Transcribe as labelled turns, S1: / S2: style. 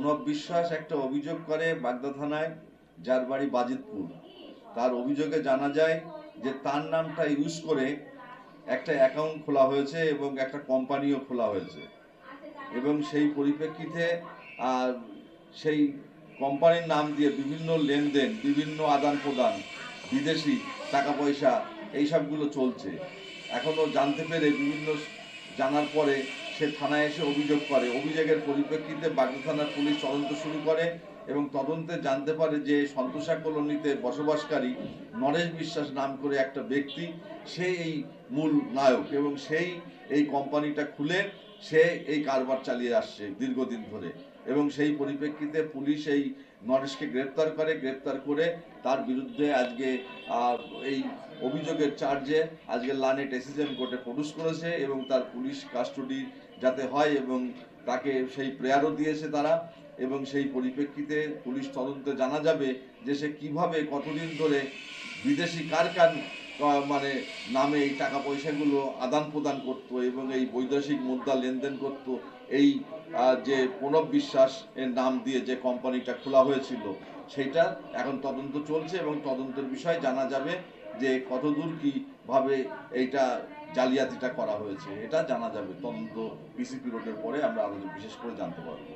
S1: প্রণব বিশ্বাস একটা অভিযোগ করে বাগদা থানায়, যার বাড়ি বাজিতপুর। তার অভিযোগে জানা যায় যে তার নামটা ইউজ করে একটা অ্যাকাউন্ট খোলা হয়েছে এবং একটা কোম্পানিও খোলা হয়েছে, এবং সেই পরিপ্রেক্ষিতে সেই কোম্পানির নাম দিয়ে বিভিন্ন লেনদেন, বিভিন্ন আদান প্রদান, বিদেশি টাকা পয়সা এইসবগুলো চলছে। এখনও জানতে পেরে জানার পরে সে থানায় এসে অভিযোগ করে। অভিযোগের পরিপ্রেক্ষিতে বাগদা থানার পুলিশ তদন্ত শুরু করে এবং তদন্তে জানতে পারে যে সন্তোষা কলোনিতে বসবাসকারী নরেশ বিশ্বাস নাম করে একটা ব্যক্তি, সে এই মূল নায়ক এবং সেই এই কোম্পানিটা খুলে সে এই কারবার চালিয়ে আসছে দীর্ঘদিন ধরে। এবং সেই পরিপ্রেক্ষিতে পুলিশ এই নরেশকে গ্রেপ্তার করে তার বিরুদ্ধে আজকে এই অভিযোগের চার্জে আজকে লানেট এসিজেন কোর্টে প্রডিউস করেছে এবং তার পুলিশ কাস্টডি যাতে হয় এবং তাকে সেই প্রেয়ারও দিয়েছে তারা। এবং সেই পরিপ্রেক্ষিতে পুলিশ তদন্তে জানা যাবে যে সে কীভাবে কতদিন ধরে বিদেশি কার মানে নামে এই টাকা পয়সাগুলো আদান প্রদান করত এবং এই বৈদেশিক মুদ্রা লেনদেন করত। এই যে প্রণব বিশ্বাস এর নাম দিয়ে যে কোম্পানিটা খোলা হয়েছিল সেইটা এখন তদন্ত চলছে এবং তদন্তের বিষয় জানা যাবে যে কতদূর কীভাবে এইটা জালিয়াতিটা করা হয়েছে, এটা জানা যাবে তদন্ত পিসিপি রোডের পরে আমরা আরও বিশেষ করে জানতে পারবো।